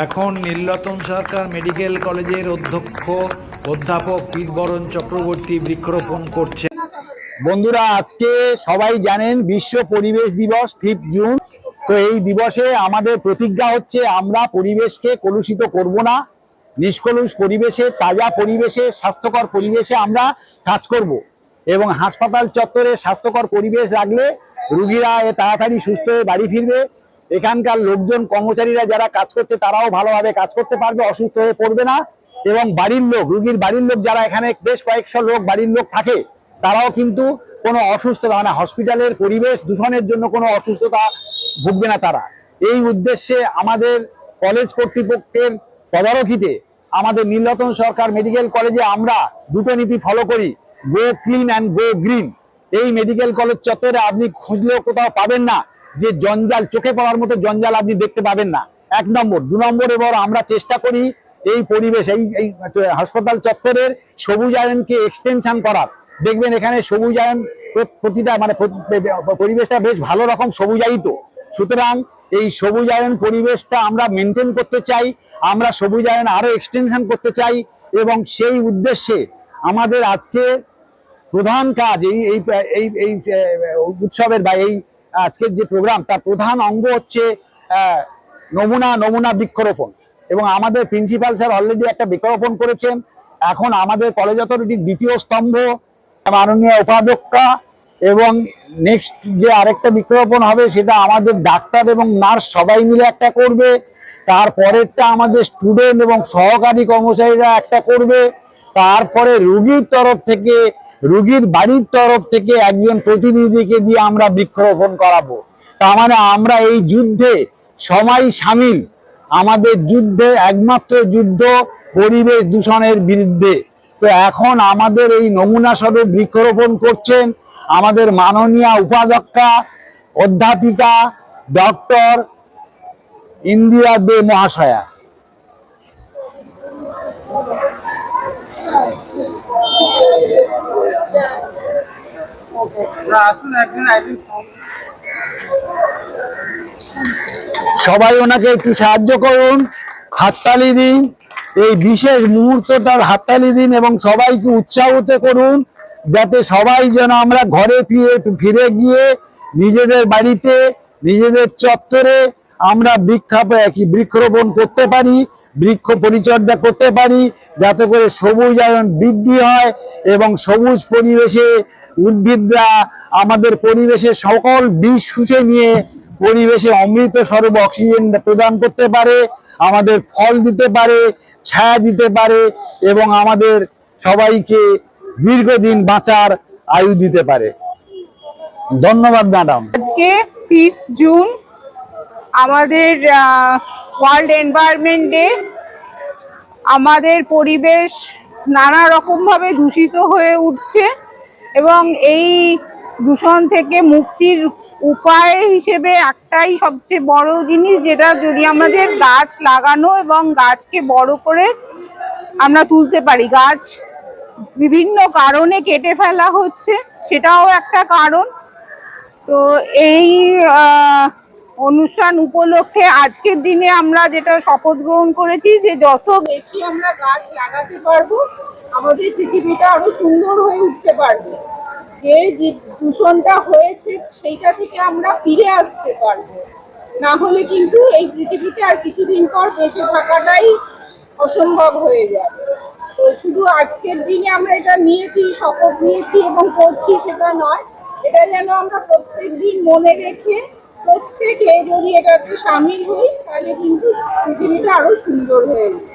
এখন নীলরতন সরকার মেডিকেল কলেজের অধ্যক্ষ অধ্যাপক পীরবরণ চক্রবর্তী বৃক্ষরোপণ করছেন। বন্ধুরা, আজকে সবাই জানেন বিশ্ব পরিবেশ দিবস 5 জুন। তো এই দিবসে আমাদের প্রতিজ্ঞা হচ্ছে আমরা পরিবেশকে কলুষিত করব না, নিষ্কলুষ পরিবেশে, তাজা পরিবেশে, স্বাস্থ্যকর পরিবেশে আমরা কাজ করব এবং হাসপাতাল চত্বরে স্বাস্থ্যকর পরিবেশ রাখলে রোগীরা তাড়াতাড়ি সুস্থ হয়ে বাড়ি ফিরবে। এখানকার লোকজন, কর্মচারীরা যারা কাজ করছে তারাও ভালোভাবে কাজ করতে পারবে, অসুস্থ হয়ে পড়বে না। এবং বাড়ির লোক, রোগীর বাড়ির লোক যারা এখানে বেশ কয়েকশো লোক বাড়ির লোক থাকে, তারাও কিন্তু কোনো অসুস্থতা মানে হসপিটালের পরিবেশ দূষণের জন্য কোনো অসুস্থতা ভুগবে না তারা। এই উদ্দেশ্যে আমাদের কলেজ কর্তৃপক্ষের তদারকিতে আমাদের নীলরতন সরকার মেডিকেল কলেজে আমরা দুটো নীতি ফলো করি, গো ক্লিন অ্যান্ড গো গ্রিন। এই মেডিকেল কলেজ চত্বরে আপনি খুঁজলেও কোথাও পাবেন না যে জঞ্জাল, চোখে পড়ার মতো জঞ্জাল আপনি দেখতে পাবেন না। 1 নম্বর। 2 নম্বর, এবার আমরা চেষ্টা করি এই পরিবেশ, এই হাসপাতাল চত্বরের সবুজায়নকে এক্সটেনশন করার। দেখবেন এখানে সবুজায়ন প্রতিটা মানে পরিবেশটা বেশ ভালো রকম সবুজায়িত। সুতরাং এই সবুজায়ন পরিবেশটা আমরা মেনটেন করতে চাই, আমরা সবুজায়ন আরো এক্সটেনশন করতে চাই এবং সেই উদ্দেশ্যে আমাদের আজকে প্রধান কাজ এই উৎসবের বা এই আজকের যে প্রোগ্রাম, তার প্রধান অঙ্গ হচ্ছে নমুনা বৃক্ষরোপণ। এবং আমাদের প্রিন্সিপাল স্যার অলরেডি একটা বৃক্ষরোপণ করেছেন। এখন আমাদের কলেজ অথরিটির দ্বিতীয় স্তম্ভ মাননীয় উপাধ্যক্ষা, এবং নেক্সট যে আরেকটা বৃক্ষরোপণ হবে সেটা আমাদের ডাক্তার এবং নার্স সবাই মিলে একটা করবে। তারপরেরটা আমাদের স্টুডেন্ট এবং সহকারী কর্মচারীরা একটা করবে। তারপরে রোগীর তরফ থেকে, রোগীর বাড়ির তরফ থেকে একজন প্রতিনিধিকে দিয়ে আমরা বৃক্ষরোপণ করাবো। তার মানে আমরা এই যুদ্ধে সবাই সামিল। আমাদের যুদ্ধে একমাত্র যুদ্ধ পরিবেশ দূষণের বিরুদ্ধে। তো এখন আমাদের এই নমুনা স্বরূপ বৃক্ষরোপণ করছেন আমাদের মাননীয় উপাধ্যক্ষা অধ্যাপিকা ডক্টর ইন্দিরা দে মহাশয়া। সবাই ওনাকে একটু সাহায্য করুন, হাততালি দিন, এই বিশেষ মুহূর্তটার হাততালি দিন এবং সবাইকে উৎসাহিত করুন যাতে সবাই যেন আমরা ঘরে ফিরে গিয়ে নিজেদের বাড়িতে, নিজেদের চত্বরে আমরা বৃক্ষরোপণ করতে পারি, বৃক্ষ পরিচর্যা করতে পারি, যাতে করে সবুজায়ন বৃদ্ধি হয় এবং সবুজ পরিবেশে উদ্ভিদরা আমাদের পরিবেশে সকল বিষ শুষে নিয়ে পরিবেশে অমৃত স্বরূপ অক্সিজেন প্রদান করতে পারে, আমাদের ফল দিতে পারে, ছায়া দিতে পারে এবং আমাদের সবাইকে দীর্ঘদিন বাঁচার আয়ু দিতে পারে। ধন্যবাদ ম্যাডাম। আজকে 5 জুন আমাদের ওয়ার্ল্ড এনভায়রনমেন্ট ডে। আমাদের পরিবেশ নানা রকমভাবে দূষিত হয়ে উঠছে এবং এই দূষণ থেকে মুক্তির উপায় হিসেবে একটাই সবচেয়ে বড় জিনিস, যেটা যদি আমাদের গাছ লাগানো এবং গাছকে বড় করে আমরা তুলতে পারি। গাছ বিভিন্ন কারণে কেটে ফেলা হচ্ছে, সেটাও একটা কারণ। তো এই অনুষ্ঠান উপলক্ষে আজকের দিনে আমরা যেটা শপথ গ্রহণ করেছি যে যত বেশি আমরা গাছ লাগাতে পারবো আমাদের পৃথিবীটা আরো সুন্দর হয়ে উঠতে পারবে। যে দূষণটা হয়েছে সেইটা থেকে আমরা ফিরে আসতে পারবো, না হলে কিন্তু এই পৃথিবীতে আর কিছুদিন পর বেঁচে থাকাটাই অসম্ভব হয়ে যাবে। তো শুধু আজকের দিনে আমরা এটা নিয়েছি, শপথ নিয়েছি এবং করছি সেটা নয়, এটা যেন আমরা প্রত্যেক দিন মনে রেখে প্রত্যেকে যদি এটাতে সামিল হই তাহলে কিন্তু পৃথিবীটা আরো সুন্দর হয়ে যাবে।